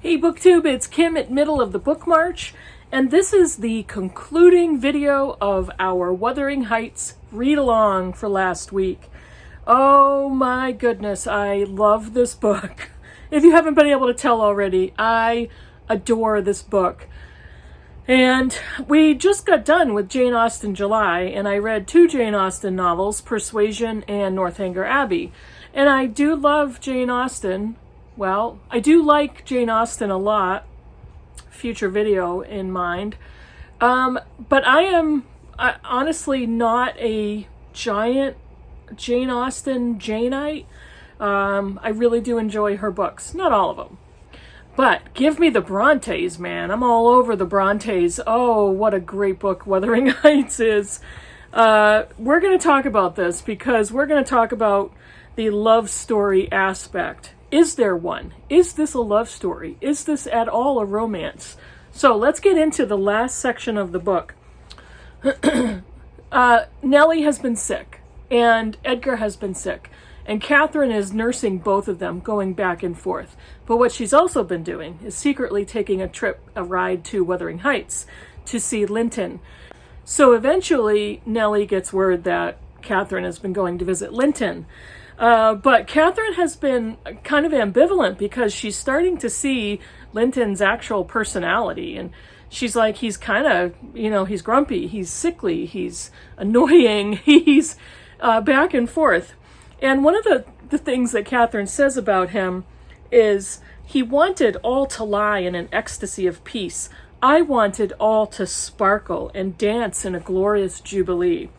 Hey BookTube, it's Kim at Middle of the Book March, and this is the concluding video of our Wuthering Heights Readalong for last week. Oh my goodness, I love this book. If you haven't been able to tell already, I adore this book. And we just got done with Jane Austen July, and I read two Jane Austen novels, Persuasion and Northanger Abbey. And I do love Jane Austen. Well, I do like Jane Austen a lot, future video in mind, but I am honestly not a giant Jane Austen Janeite. I really do enjoy her books, not all of them, but give me the Brontes, man. I'm all over the Brontes. Oh, what a great book Wuthering Heights is. We're going to talk about this because we're going to talk about the love story aspect. Is there one? Is this a love story? Is this at all a romance? So let's get into the last section of the book. Nellie has been sick, and Edgar has been sick, and Catherine is nursing both of them, going back and forth. But what she's also been doing is secretly taking a ride to Wuthering Heights to see Linton. So eventually, Nellie gets word that Catherine has been going to visit Linton. But Catherine has been kind of ambivalent because she's starting to see Linton's actual personality. And she's like, he's kind of, he's grumpy, he's sickly, he's annoying, he's back and forth. And one of the things that Catherine says about him is, he wanted all to lie in an ecstasy of peace. I wanted all to sparkle and dance in a glorious jubilee.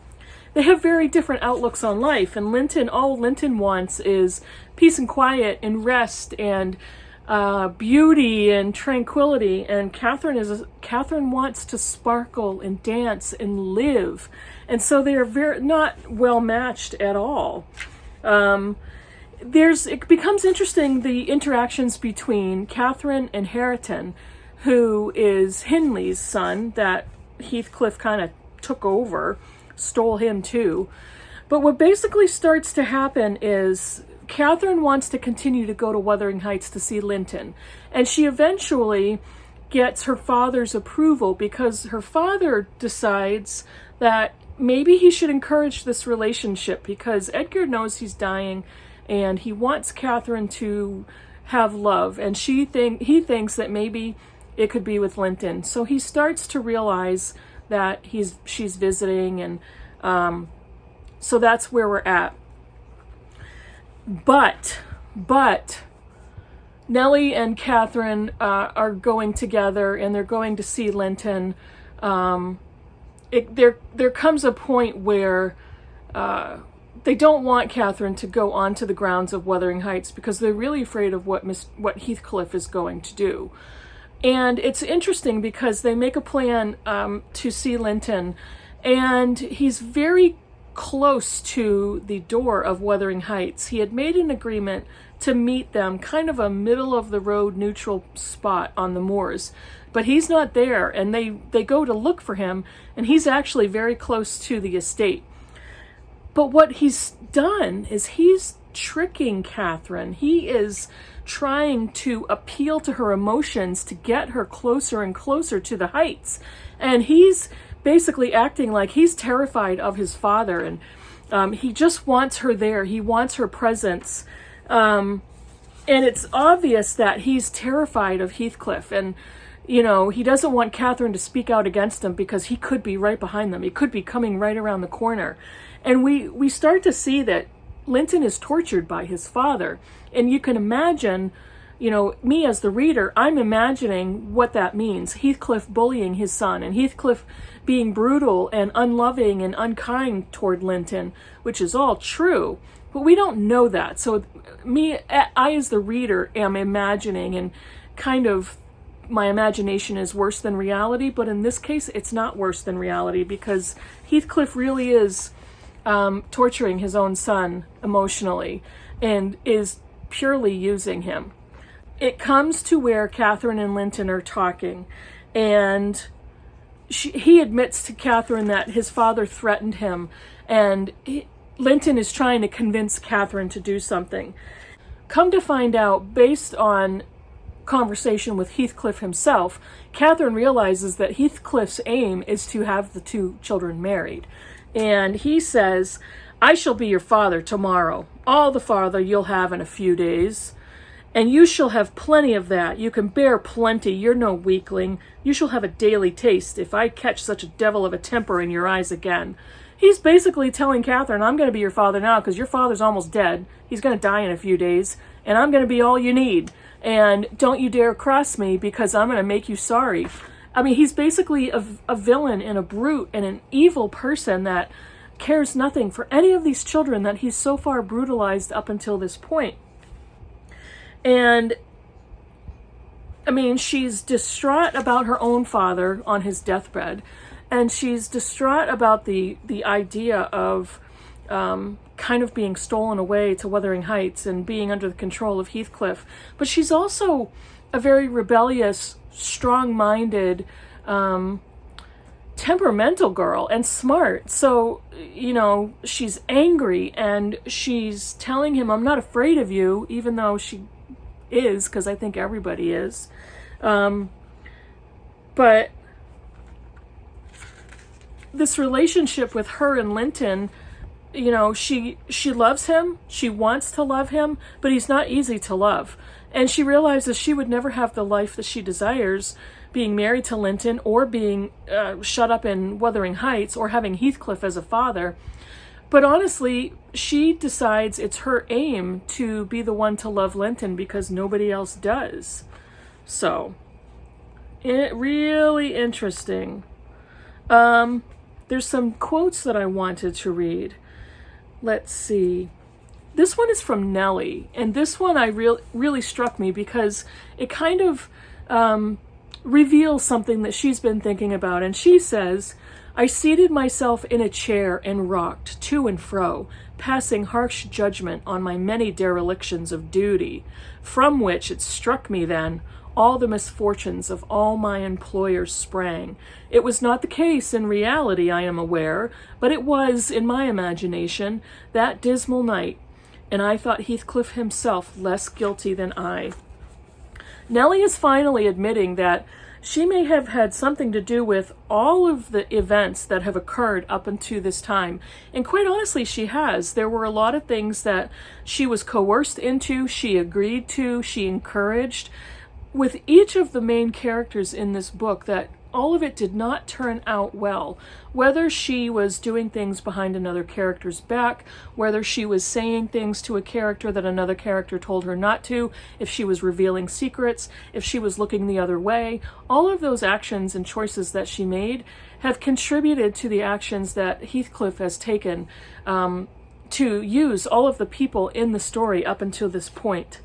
They have very different outlooks on life, and Linton, all Linton wants is peace and quiet and rest and beauty and tranquility, and Catherine wants to sparkle and dance and live, and so they are not well matched at all. It becomes interesting, the interactions between Catherine and Hareton, who is Hindley's son that Heathcliff kind of took over. Stole him too. But what basically starts to happen is Catherine wants to continue to go to Wuthering Heights to see Linton. And she eventually gets her father's approval because her father decides that maybe he should encourage this relationship because Edgar knows he's dying and he wants Catherine to have love. And he thinks that maybe it could be with Linton. So he starts to realize that she's visiting, and so that's where we're at. But Nellie and Catherine are going together, and they're going to see Linton. There comes a point where they don't want Catherine to go onto the grounds of Wuthering Heights because they're really afraid of what Heathcliff is going to do. And it's interesting because they make a plan to see Linton, and he's very close to the door of Wuthering Heights. He had made an agreement to meet them, kind of a middle-of-the-road neutral spot on the moors. But he's not there, and they go to look for him, and he's actually very close to the estate. But what he's done is he's tricking Catherine. He is trying to appeal to her emotions to get her closer and closer to the heights. And he's basically acting like he's terrified of his father, and he just wants her there. He wants her presence. And it's obvious that he's terrified of Heathcliff, and he doesn't want Catherine to speak out against him because he could be right behind them. He could be coming right around the corner. And we start to see that Linton is tortured by his father. And you can imagine, me as the reader, I'm imagining what that means. Heathcliff bullying his son, and Heathcliff being brutal and unloving and unkind toward Linton, which is all true. But we don't know that. So I as the reader am imagining, and kind of my imagination is worse than reality. But in this case, it's not worse than reality because Heathcliff really is torturing his own son emotionally and is purely using him. It comes to where Catherine and Linton are talking, and he admits to Catherine that his father threatened him, and Linton is trying to convince Catherine to do something. Come to find out, based on conversation with Heathcliff himself, Catherine realizes that Heathcliff's aim is to have the two children married. And he says, "I shall be your father tomorrow, all the father you'll have in a few days. And you shall have plenty of that. You can bear plenty. You're no weakling. You shall have a daily taste if I catch such a devil of a temper in your eyes again." He's basically telling Catherine, I'm going to be your father now because your father's almost dead. He's going to die in a few days. And I'm going to be all you need. And don't you dare cross me because I'm going to make you sorry. I mean, he's basically a villain and a brute and an evil person that cares nothing for any of these children that he's so far brutalized up until this point. And, I mean, she's distraught about her own father on his deathbed. And she's distraught about the idea of kind of being stolen away to Wuthering Heights and being under the control of Heathcliff. But she's also a very rebellious, strong-minded, temperamental girl and smart. So, you know, she's angry and she's telling him, I'm not afraid of you, even though she is, because I think everybody is. But this relationship with her and Linton, you know, she loves him, she wants to love him, but he's not easy to love. And she realizes she would never have the life that she desires, being married to Linton or being shut up in Wuthering Heights or having Heathcliff as a father. But honestly, she decides it's her aim to be the one to love Linton because nobody else does. So, really interesting. There's some quotes that I wanted to read. Let's see. This one is from Nellie, and this one really struck me because it kind of reveals something that she's been thinking about. And she says, I seated myself in a chair and rocked to and fro, passing harsh judgment on my many derelictions of duty, from which it struck me then all the misfortunes of all my employers sprang. It was not the case in reality, I am aware, but it was, in my imagination, that dismal night, and I thought Heathcliff himself less guilty than I. Nellie is finally admitting that she may have had something to do with all of the events that have occurred up until this time. And quite honestly, she has. There were a lot of things that she was coerced into, she agreed to, she encouraged, with each of the main characters in this book, that all of it did not turn out well. Whether she was doing things behind another character's back, whether she was saying things to a character that another character told her not to, if she was revealing secrets, if she was looking the other way, all of those actions and choices that she made have contributed to the actions that Heathcliff has taken to use all of the people in the story up until this point.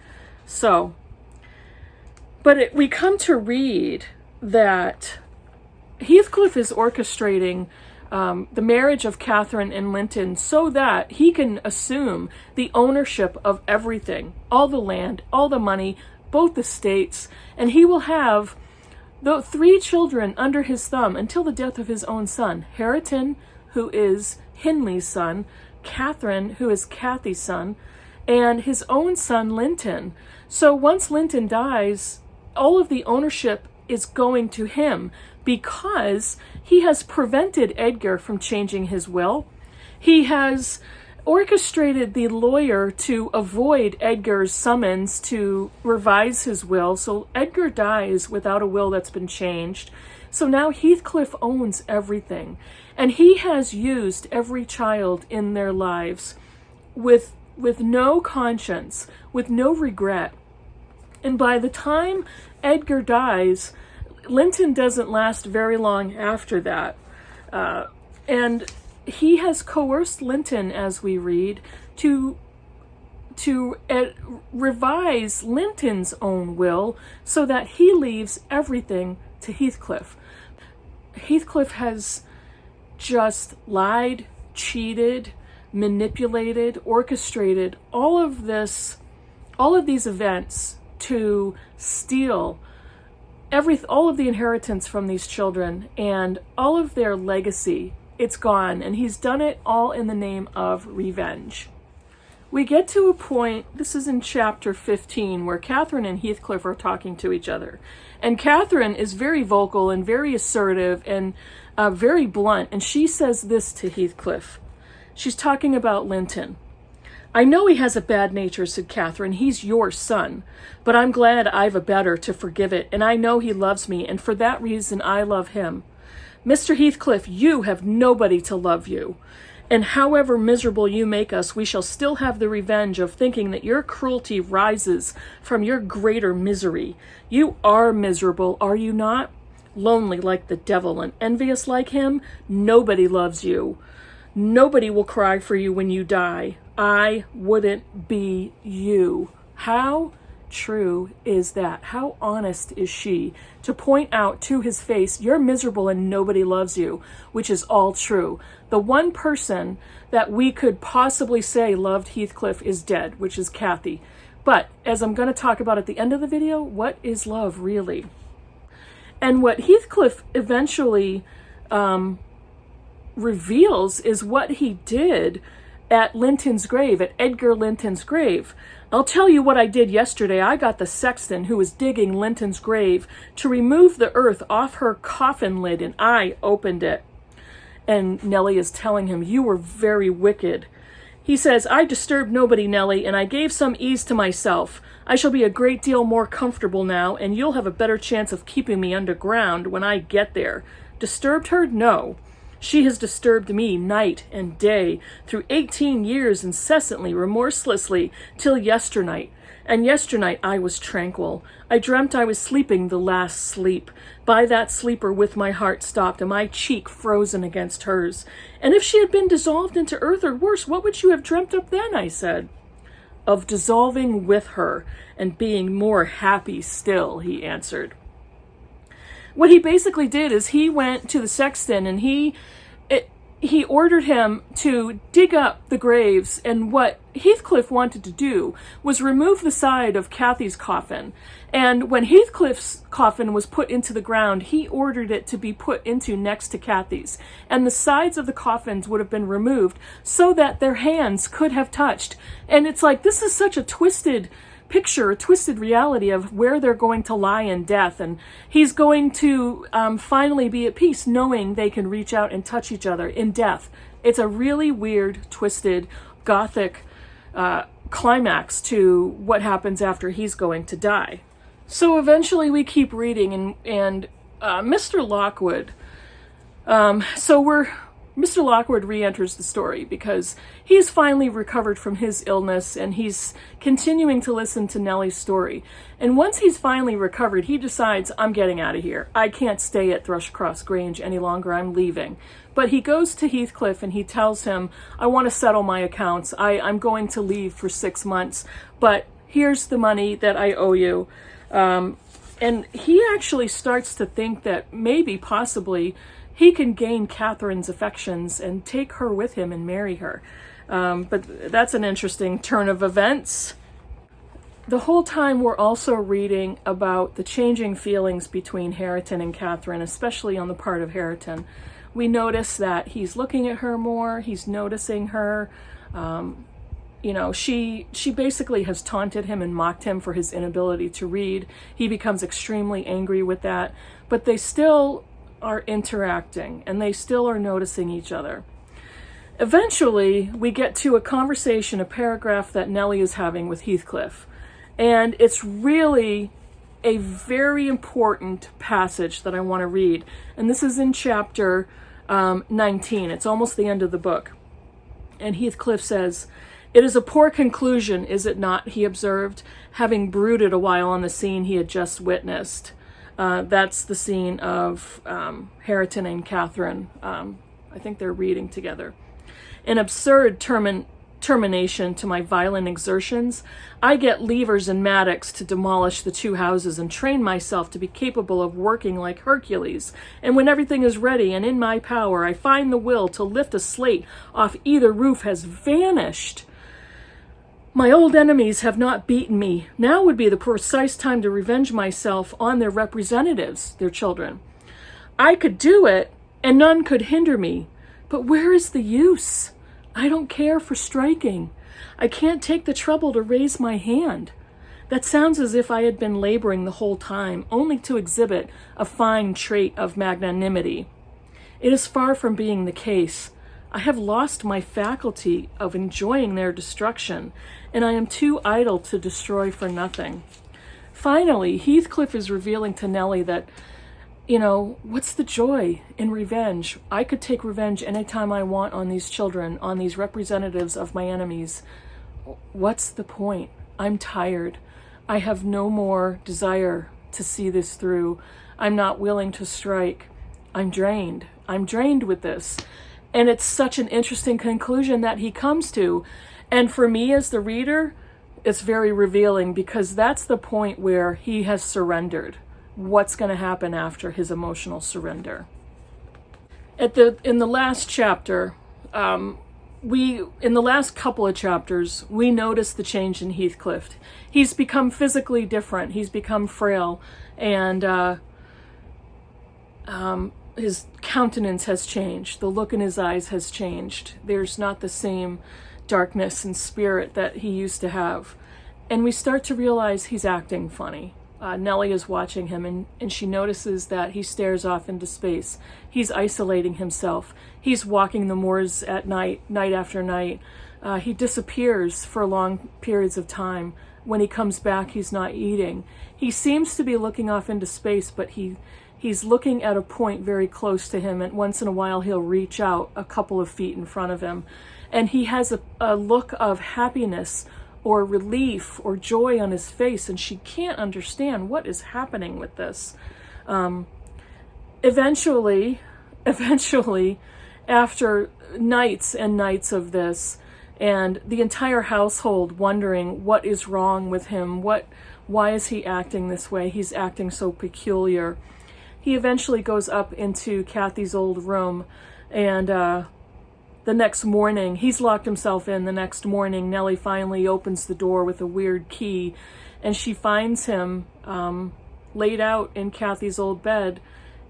So, but we come to read that Heathcliff is orchestrating the marriage of Catherine and Linton so that he can assume the ownership of everything, all the land, all the money, both estates, and he will have the 3 children under his thumb until the death of his own son, Hareton, who is Hindley's son, Catherine, who is Cathy's son, and his own son, Linton. So once Linton dies, all of the ownership is going to him because he has prevented Edgar from changing his will. He has orchestrated the lawyer to avoid Edgar's summons to revise his will, so Edgar dies without a will that's been changed. So now Heathcliff owns everything, and he has used every child in their lives with no conscience, with no regret. And by the time Edgar dies, Linton doesn't last very long after that. And he has coerced Linton, as we read, to revise Linton's own will so that he leaves everything to Heathcliff. Heathcliff has just lied, cheated, manipulated, orchestrated all of these events to steal all of the inheritance from these children and all of their legacy. It's gone, and he's done it all in the name of revenge. we get to a point, this is in chapter 15, where Catherine and Heathcliff are talking to each other. And Catherine is very vocal and very assertive and very blunt. And she says this to Heathcliff. She's talking about Linton. "I know he has a bad nature," said Catherine. "He's your son. But I'm glad I've a better to forgive it. And I know he loves me. And for that reason, I love him. Mr. Heathcliff, you have nobody to love you. And however miserable you make us, we shall still have the revenge of thinking that your cruelty rises from your greater misery. You are miserable, are you not? Lonely like the devil and envious like him? Nobody loves you. Nobody will cry for you when you die. I wouldn't be you." How true is that? How honest is she to point out to his face, "You're miserable and nobody loves you," which is all true. The one person that we could possibly say loved Heathcliff is dead, which is Kathy. But as I'm going to talk about at the end of the video, what is love really? And what Heathcliff eventually reveals is what he did at Linton's grave, at Edgar Linton's grave. "I'll tell you what I did yesterday. I got the sexton who was digging Linton's grave to remove the earth off her coffin lid, and I opened it." And Nellie is telling him, "You were very wicked." He says, "I disturbed nobody, Nellie, and I gave some ease to myself. I shall be a great deal more comfortable now, and you'll have a better chance of keeping me underground when I get there." Disturbed her? No. She has disturbed me night and day through 18 years incessantly, remorselessly, till yesternight. And yesternight I was tranquil. I dreamt I was sleeping the last sleep. By that sleeper with my heart stopped and my cheek frozen against hers. "And if she had been dissolved into earth or worse, what would you have dreamt of then?" I said. "Of dissolving with her and being more happy still," he answered. What he basically did is he went to the sexton and he ordered him to dig up the graves, and what Heathcliff wanted to do was remove the side of Kathy's coffin. And when Heathcliff's coffin was put into the ground, he ordered it to be put into next to Kathy's, and the sides of the coffins would have been removed so that their hands could have touched. And it's like, this is such a twisted picture, a twisted reality of where they're going to lie in death, and he's going to finally be at peace knowing they can reach out and touch each other in death. It's a really weird, twisted, Gothic climax to what happens after he's going to die. So eventually we keep reading, and Mr. Lockwood, Mr. Lockwood re-enters the story because he's finally recovered from his illness and he's continuing to listen to Nellie's story. And once he's finally recovered, he decides, "I'm getting out of here. I can't stay at Thrushcross Grange any longer. I'm leaving." But he goes to Heathcliff and he tells him, "I want to settle my accounts. I'm going to leave for 6 months, but here's the money that I owe you." And he actually starts to think that maybe, possibly, he can gain Catherine's affections and take her with him and marry her. But that's an interesting turn of events. The whole time we're also reading about the changing feelings between Hareton and Catherine, especially on the part of Hareton. We notice that he's looking at her more, he's noticing her. She basically has taunted him and mocked him for his inability to read. He becomes extremely angry with that, but they still are interacting and they still are noticing each other. Eventually, we get to a conversation, a paragraph that Nellie is having with Heathcliff. And it's really a very important passage that I want to read. And this is in chapter 19. It's almost the end of the book. And Heathcliff says, "It is a poor conclusion, is it not?" he observed, having brooded a while on the scene he had just witnessed. That's the scene of Hareton and Catherine. I think they're reading together. "An absurd termination to my violent exertions. I get levers and mattocks to demolish the 2 houses and train myself to be capable of working like Hercules. And when everything is ready and in my power, I find the will to lift a slate off either roof has vanished. My old enemies have not beaten me. Now would be the precise time to revenge myself on their representatives, their children. I could do it, and none could hinder me. But where is the use? I don't care for striking. I can't take the trouble to raise my hand. That sounds as if I had been laboring the whole time, only to exhibit a fine trait of magnanimity. It is far from being the case. I have lost my faculty of enjoying their destruction, and I am too idle to destroy for nothing. Finally, Heathcliff is revealing to Nellie that, what's the joy in revenge? I could take revenge anytime I want on these children, on these representatives of my enemies. What's the point? I'm tired. I have no more desire to see this through. I'm not willing to strike. I'm drained. I'm drained with this. And it's such an interesting conclusion that he comes to. And for me as the reader, it's very revealing, because that's the point where he has surrendered. What's going to happen after his emotional surrender? In the last chapter, in the last couple of chapters, we notice the change in Heathcliff. He's become physically different. He's become frail, and his countenance has changed. The look in his eyes has changed. There's not the same darkness and spirit that he used to have. And we start to realize he's acting funny. Nellie is watching him, and she notices that he stares off into space. He's isolating himself. He's walking the moors at night after night. He disappears for long periods of time. When he comes back, he's not eating. He seems to be looking off into space, but he's looking at a point very close to him, and once in a while he'll reach out a couple of feet in front of him. And he has a look of happiness or relief or joy on his face, and she can't understand what is happening with this. Eventually, after nights and nights of this, and the entire household wondering what is wrong with him, why is he acting this way? He's acting so peculiar. He eventually goes up into Kathy's old room, and the next morning, he's locked himself in. The next morning, Nellie finally opens the door with a weird key, and she finds him laid out in Kathy's old bed,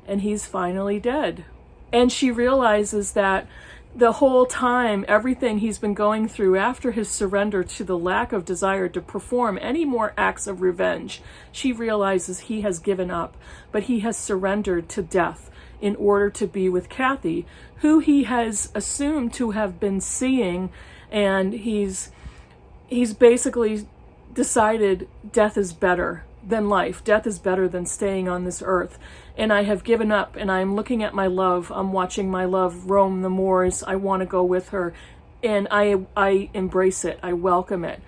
and he's finally dead. And she realizes that the whole time, everything he's been going through after his surrender to the lack of desire to perform any more acts of revenge, she realizes he has given up, but he has surrendered to death in order to be with Kathy, who he has assumed to have been seeing, and he's basically decided death is better than life. Death is better than staying on this earth. And I have given up, and I'm looking at my love. I'm watching my love roam the moors. I want to go with her, and I embrace it. I welcome it.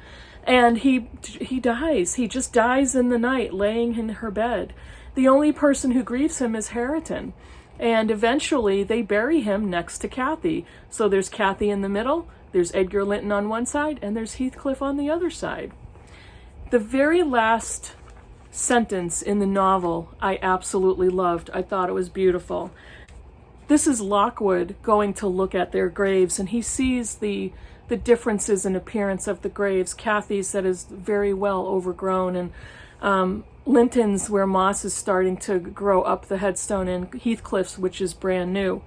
And he dies. He just dies in the night, laying in her bed. The only person who grieves him is Hareton. And eventually they bury him next to Kathy. So there's Kathy in the middle, there's Edgar Linton on one side, and there's Heathcliff on the other side. The very last sentence in the novel I absolutely loved. I thought it was beautiful. This is Lockwood going to look at their graves, and he sees the differences in appearance of the graves. Kathy's that is very well overgrown, and Linton's where moss is starting to grow up the headstone, and Heathcliff's, which is brand new.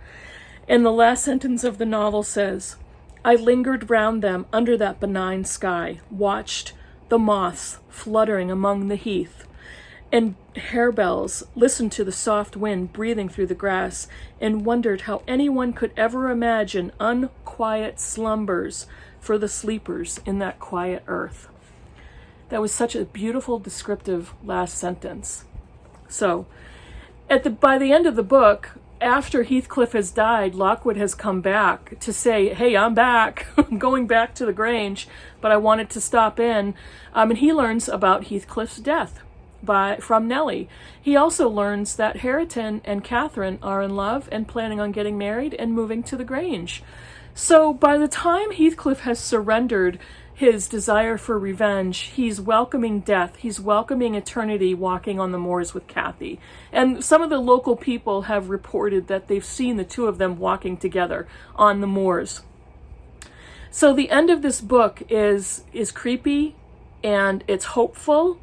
And the last sentence of the novel says, I lingered round them under that benign sky, watched the moths fluttering among the heath, and harebells, listened to the soft wind breathing through the grass, and wondered how anyone could ever imagine unquiet slumbers for the sleepers in that quiet earth. That was such a beautiful, descriptive last sentence. So, by the end of the book, after Heathcliff has died, Lockwood has come back to say, hey, I'm back. I'm going back to the Grange, but I wanted to stop in. And he learns about Heathcliff's death from Nellie. He also learns that Hareton and Catherine are in love and planning on getting married and moving to the Grange. So by the time Heathcliff has surrendered his desire for revenge, he's welcoming death. He's welcoming eternity, walking on the moors with Kathy. And some of the local people have reported that they've seen the two of them walking together on the moors. So the end of this book is creepy, and it's hopeful,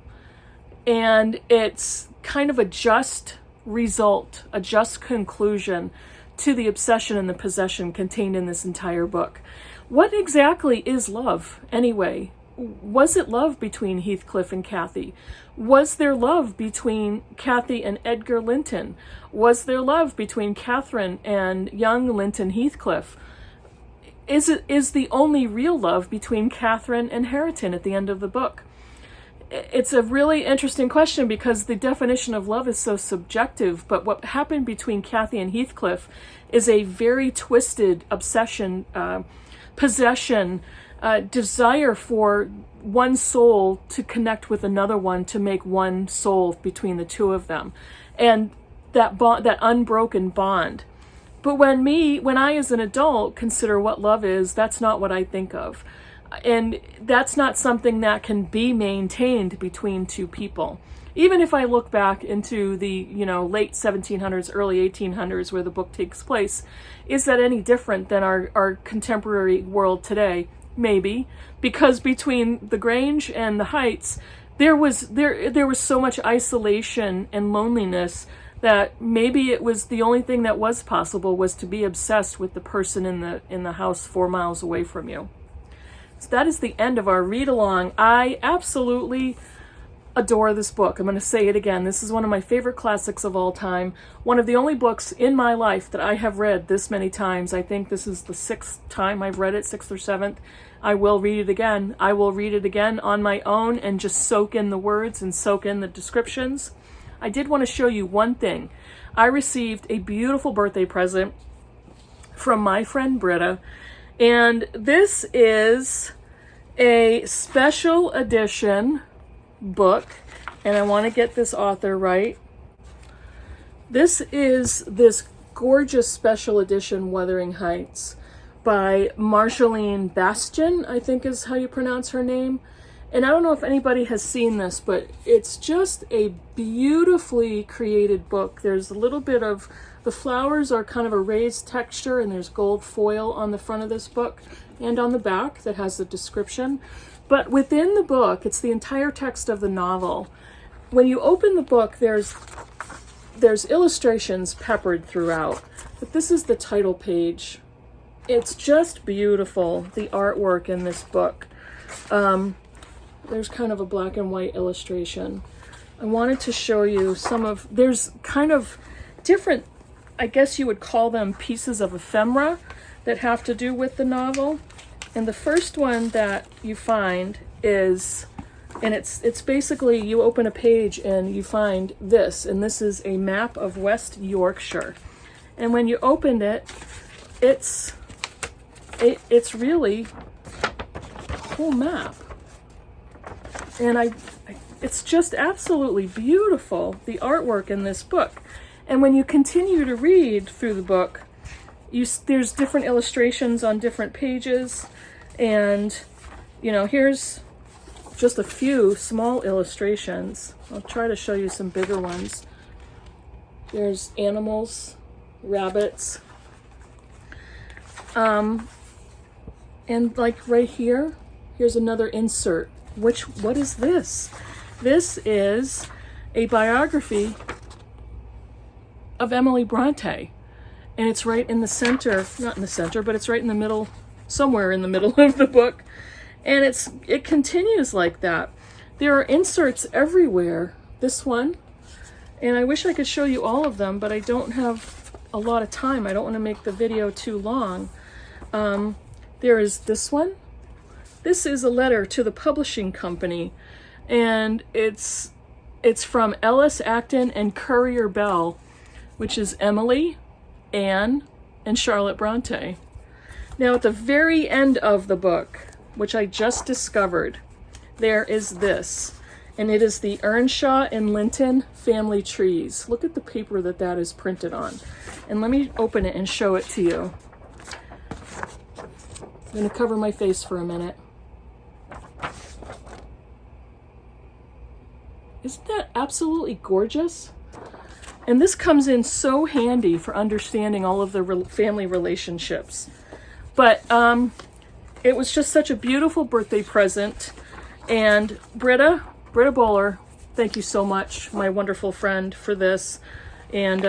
and it's kind of a just result, a just conclusion to the obsession and the possession contained in this entire book. What exactly is love, anyway? Was it love between Heathcliff and Cathy? Was there love between Cathy and Edgar Linton? Was there love between Catherine and young Linton Heathcliff? Is the only real love between Catherine and Hareton at the end of the book? It's a really interesting question because the definition of love is so subjective, but what happened between Cathy and Heathcliff is a very twisted obsession, possession, desire for one soul to connect with another one, to make one soul between the two of them, and that bond, that unbroken bond. But when I as an adult consider what love is, that's not what I think of. And that's not something that can be maintained between two people. Even if I look back into the, late 1700s, early 1800s, where the book takes place, is that any different than our contemporary world today? Maybe, because between the Grange and the Heights, there was so much isolation and loneliness that maybe it was the only thing that was possible was to be obsessed with the person in the house 4 miles away from you. So that is the end of our read-along. I absolutely adore this book. I'm going to say it again. This is one of my favorite classics of all time. One of the only books in my life that I have read this many times. I think this is the 6th time I've read it, 6th or 7th. I will read it again. I will read it again on my own and just soak in the words and soak in the descriptions. I did want to show you one thing. I received a beautiful birthday present from my friend Britta, and this is a special edition book, and I want to get this author right. This is this gorgeous special edition Wuthering Heights by Marjolaine Bastian, I think is how you pronounce her name. And I don't know if anybody has seen this, but it's just a beautifully created book. There's a little bit of, the flowers are kind of a raised texture, and there's gold foil on the front of this book and on the back that has the description. But within the book, it's the entire text of the novel. When you open the book, there's illustrations peppered throughout, but this is the title page. It's just beautiful, the artwork in this book. There's kind of a black and white illustration. I wanted to show you there's kind of different, I guess you would call them pieces of ephemera that have to do with the novel. And the first one that you find is, and it's basically, you open a page and you find this, and this is a map of West Yorkshire. And when you open it, it's really a whole map. And it's just absolutely beautiful, the artwork in this book. And when you continue to read through the book, there's different illustrations on different pages. And, here's just a few small illustrations. I'll try to show you some bigger ones. There's animals, rabbits. And like right here, here's another insert. What is this? This is a biography of Emily Bronte. And it's right in the center, not in the center, but it's right in the middle, somewhere in the middle of the book. And it continues like that. There are inserts everywhere. This one, and I wish I could show you all of them, but I don't have a lot of time. I don't want to make the video too long. There is this one. This is a letter to the publishing company, and it's from Ellis Acton and Currier Bell, which is Emily, Anne, and Charlotte Bronte. Now at the very end of the book, which I just discovered, there is this, and it is the Earnshaw and Linton family trees. Look at the paper that is printed on. And let me open it and show it to you. I'm going to cover my face for a minute. Isn't that absolutely gorgeous? And this comes in so handy for understanding all of the family relationships. But it was just such a beautiful birthday present. And Britta Bowler, thank you so much, my wonderful friend, for this. And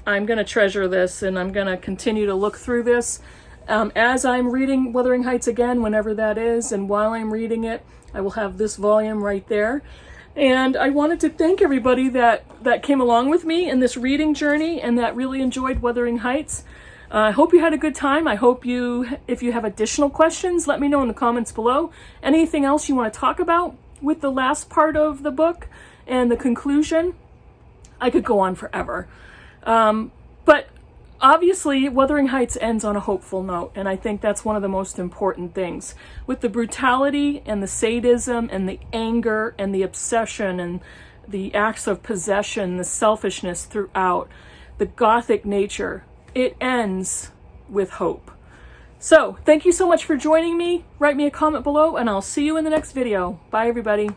I'm going to treasure this, and I'm going to continue to look through this. As I'm reading Wuthering Heights again, whenever that is, and while I'm reading it, I will have this volume right there. And I wanted to thank everybody that came along with me in this reading journey and that really enjoyed Wuthering Heights. I hope you had a good time. I hope if you have additional questions, let me know in the comments below. Anything else you want to talk about with the last part of the book and the conclusion? I could go on forever. But obviously, Wuthering Heights ends on a hopeful note, and I think that's one of the most important things. With the brutality and the sadism and the anger and the obsession and the acts of possession, the selfishness throughout, the Gothic nature, it ends with hope. So, thank you so much for joining me. Write me a comment below, and I'll see you in the next video. Bye, everybody.